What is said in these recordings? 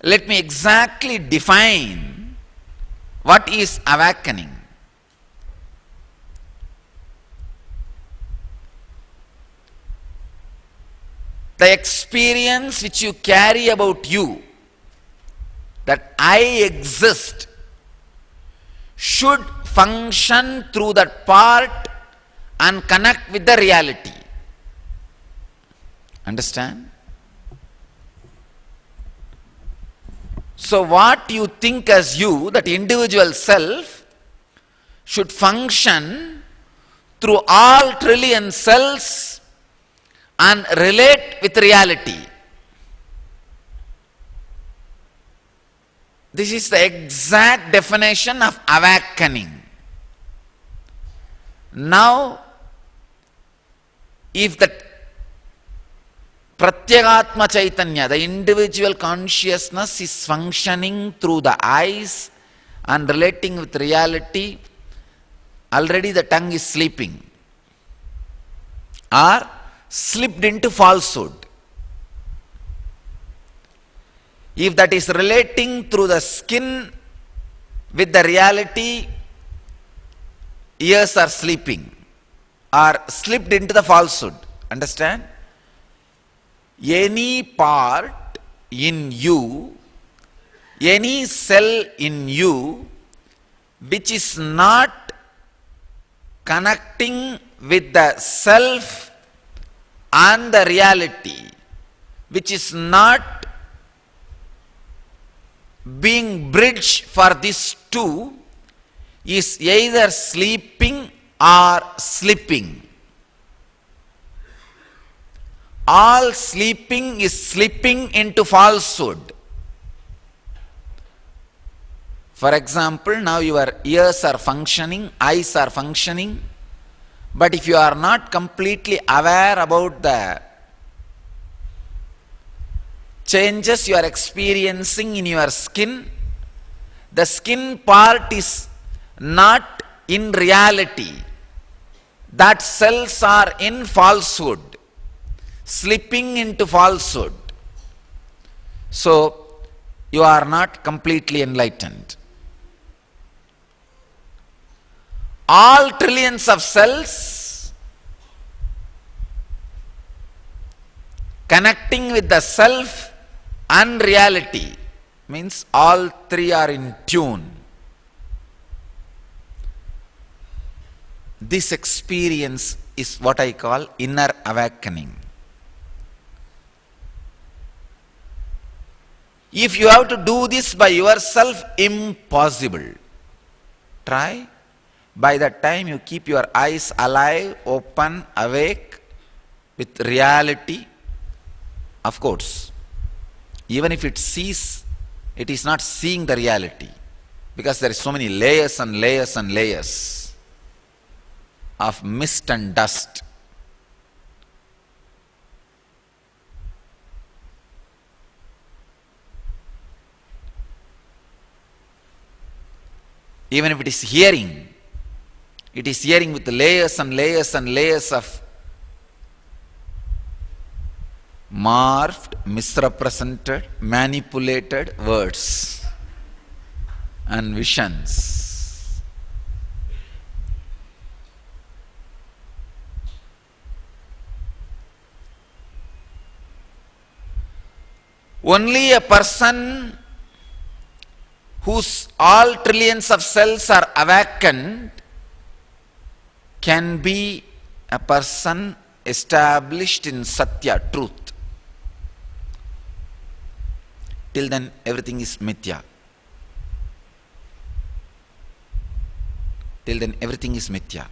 Let me exactly define what is awakening. The experience which you carry about you, that I exist, should function through that part and connect with the reality. Understand? So what you think as you, that individual self, should function through all trillion cells and relate with reality. This is the exact definition of awakening. Now, if the Pratyagatma Chaitanya, the individual consciousness, is functioning through the eyes and relating with reality, already the tongue is sleeping or slipped into falsehood. If that is relating through the skin with the reality, ears are sleeping or slipped into the falsehood. Understand? Any part in you, any cell in you which is not connecting with the self and the reality, which is not being bridge for these two, is either sleeping or slipping. All sleeping is slipping into falsehood. For example, now your ears are functioning, eyes are functioning, but if you are not completely aware about the changes you are experiencing in your skin, the skin part is not in reality. That cells are in falsehood, slipping into falsehood. So, you are not completely enlightened. All trillions of cells connecting with the self and reality means all three are in tune. This experience is what I call inner awakening. If you have to do this by yourself, impossible. Try. By that time you keep your eyes alive, open, awake with reality. Of course, even if it sees, it is not seeing the reality, because there is so many layers and layers and layers of mist and dust. Even if it is hearing with layers and layers and layers of morphed, misrepresented, manipulated words and visions. Only a person whose all trillions of cells are awakened can be a person established in Satya, truth. Till then everything is mithya. Till then everything is mithya.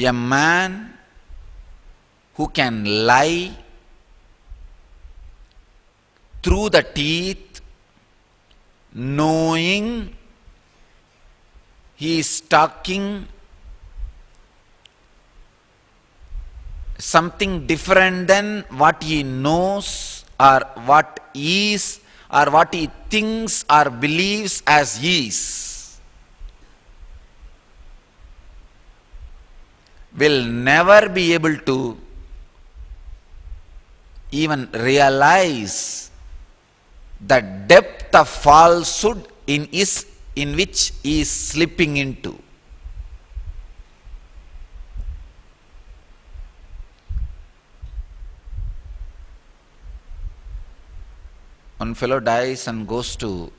A man who can lie through the teeth, knowing he is talking something different than what he knows or what is or what he thinks or believes as is will never be able to even realize the depth of falsehood in which he is slipping into. One fellow dies and goes to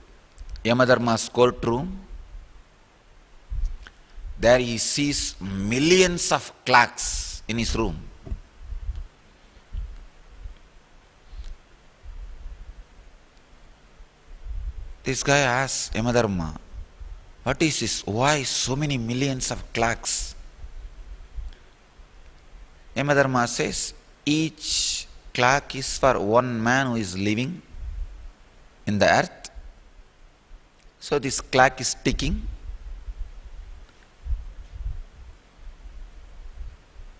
Yamadharma's courtroom. There he sees millions of clocks in his room. This guy asks Yamadharma, what is this? Why so many millions of clocks? Yamadharma says, each clock is for one man who is living in the earth. So this clock is ticking.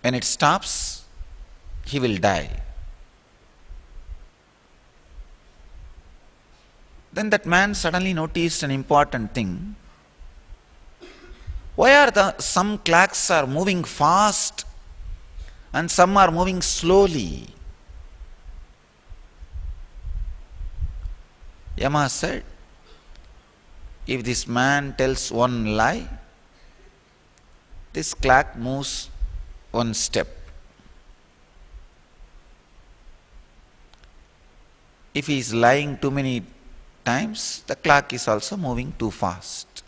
When it stops, he will die. Then that man suddenly noticed an important thing. Why are some clocks are moving fast and some are moving slowly? Yama said, if this man tells one lie, this clock moves one step. If he is lying too many times, the clock is also moving too fast.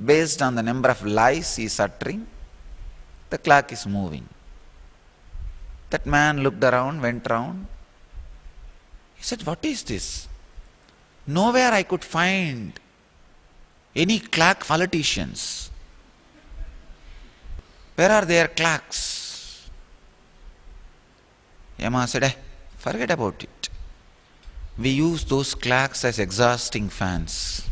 Based on the number of lies he is uttering, the clock is moving. That man looked around, went around. He said, what is this? Nowhere I could find any clock politicians. Where are their clocks? Yama said, forget about it. We use those clocks as exhausting fans.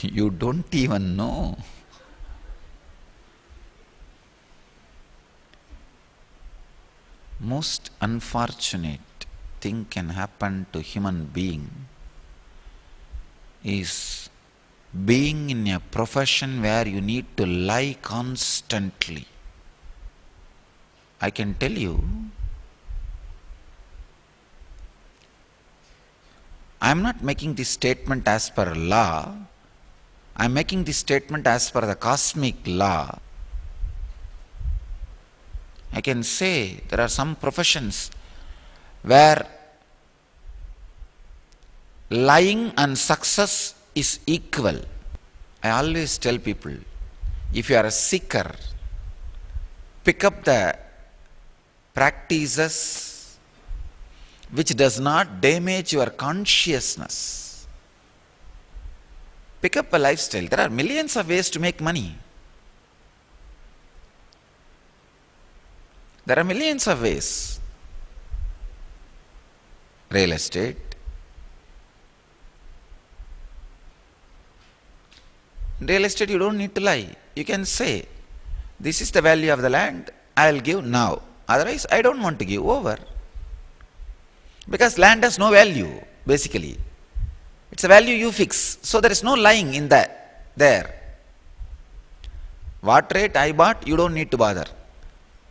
You don't even know. Most unfortunate thing can happen to human being is being in a profession where you need to lie constantly. I can tell you, I am not making this statement as per law. I am making this statement as per the cosmic law. I can say there are some professions where lying and success is equal. I always tell people, if you are a seeker, pick up the practices which does not damage your consciousness. Pick up a lifestyle. There are millions of ways to make money. There are millions of ways. Real estate. In real estate, you don't need to lie. You can say, this is the value of the land, I will give now. Otherwise, I don't want to give over. Because land has no value, basically. It's a value you fix. So there is no lying in there. What rate I bought, you don't need to bother.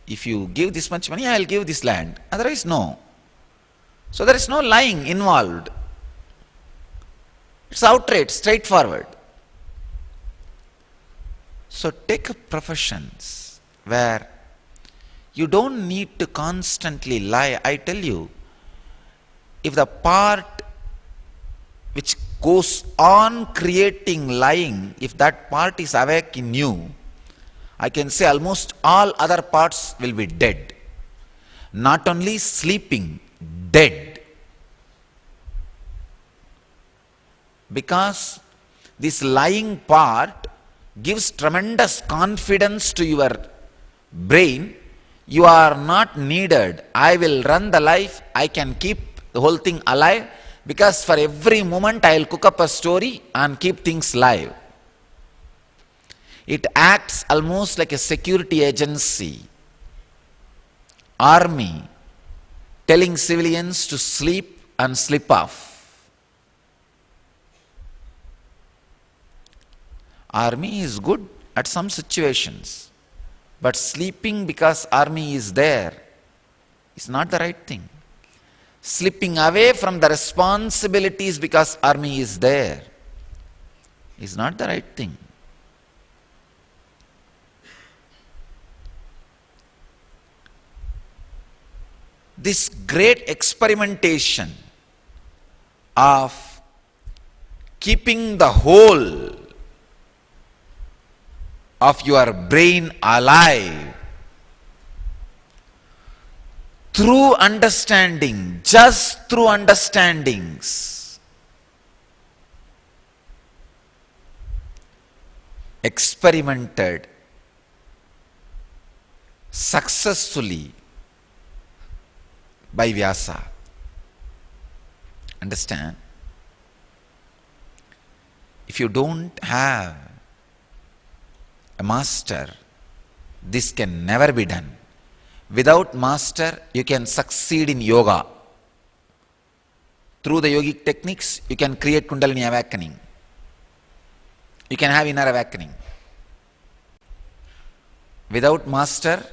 If you give this much money, I will give this land. Otherwise, no. So there is no lying involved. It's outright, straightforward. So take up professions where you don't need to constantly lie. I tell you, if the part which goes on creating lying, if that part is awake in you, I can say almost all other parts will be dead. Not only sleeping, dead. Because this lying part gives tremendous confidence to your brain. You are not needed. I will run the life. I can keep the whole thing alive. Because for every moment I'll cook up a story and keep things live. It acts almost like a security agency, army, telling civilians to sleep and slip off. Army is good at some situations, but sleeping because army is there is not the right thing. Slipping away from the responsibilities because army is there is not the right thing. This great experimentation of keeping the whole of your brain alive through understanding, just through understandings, experimented successfully by Vyasa. Understand? If you don't have a master, this can never be done. Without master, you can succeed in yoga. Through the yogic techniques, you can create Kundalini awakening. You can have inner awakening. Without master,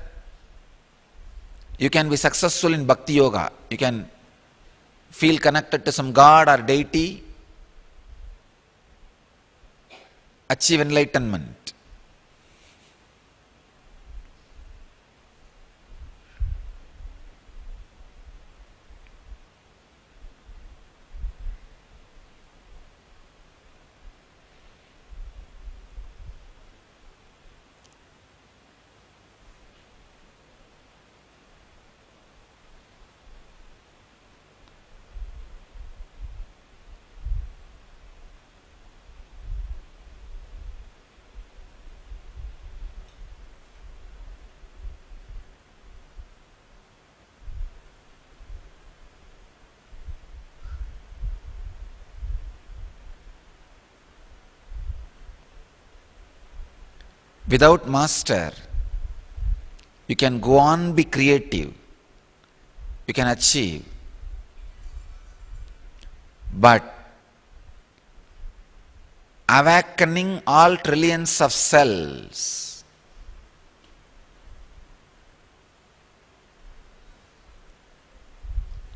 you can be successful in bhakti yoga. You can feel connected to some god or deity, achieve enlightenment. Without master, you can go on be creative. You can achieve. But awakening all trillions of cells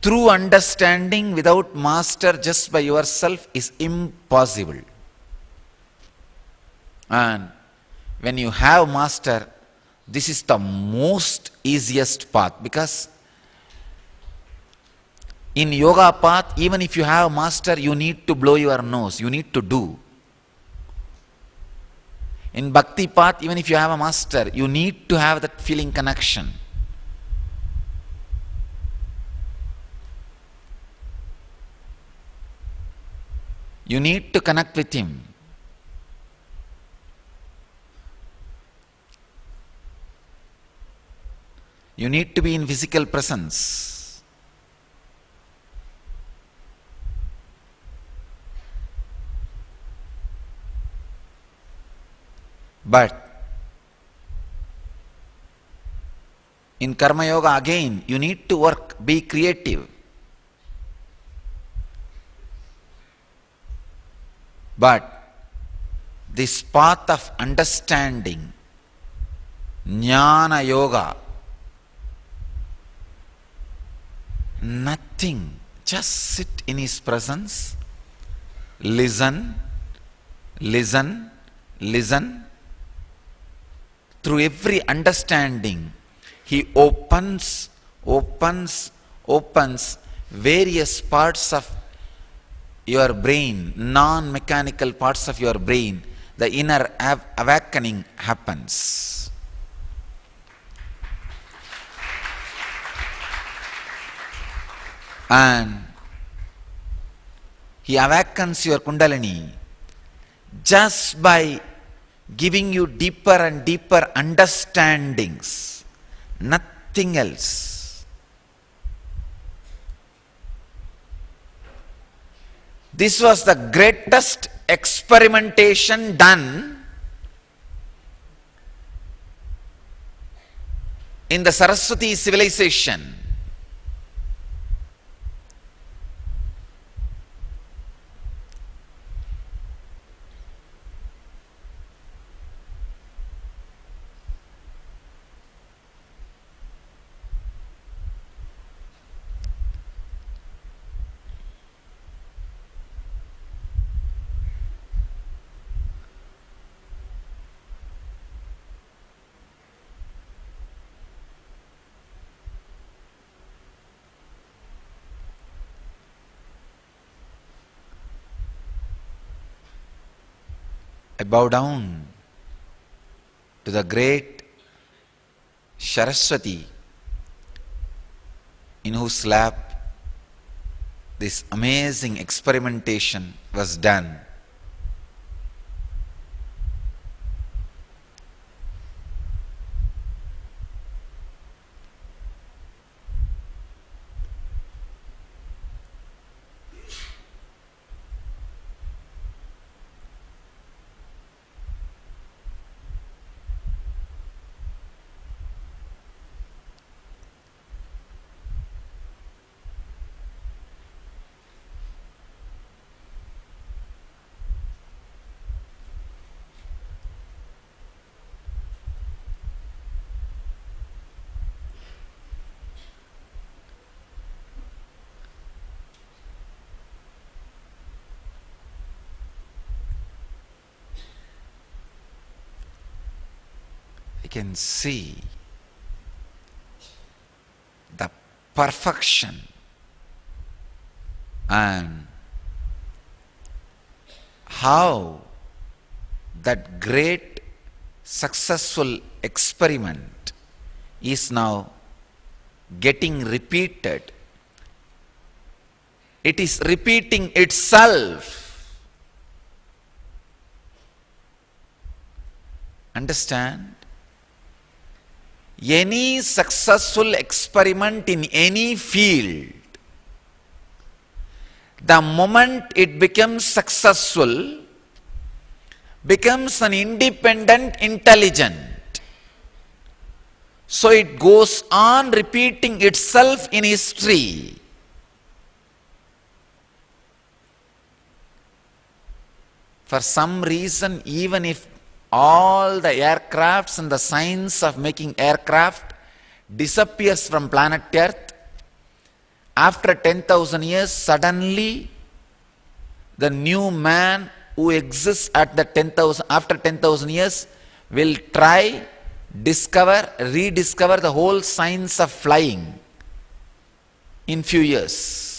through understanding without master just by yourself is impossible. And when you have master, this is the most easiest path, because in yoga path, even if you have master, you need to blow your nose, you need to do. In bhakti path, even if you have a master, you need to have that feeling connection. You need to connect with him. You need to be in physical presence. But in Karma Yoga again, you need to work, be creative. But this path of understanding, Jnana Yoga, nothing, just sit in his presence, listen, listen, listen. Through every understanding, he opens various parts of your brain, non-mechanical parts of your brain. The inner awakening happens. And he awakens your Kundalini just by giving you deeper and deeper understandings, nothing else. This was the greatest experimentation done in the Saraswati civilization. I bow down to the great Saraswati in whose lap this amazing experimentation was done. I can see the perfection and how that great successful experiment is now getting repeated. It is repeating itself. Understand? Any successful experiment in any field, the moment it becomes successful, becomes an independent intelligent. So it goes on repeating itself in history. For some reason, even if all the aircrafts and the science of making aircraft disappears from planet Earth, after 10,000 years, suddenly the new man who exists at the after 10,000 years will try, rediscover the whole science of flying in few years.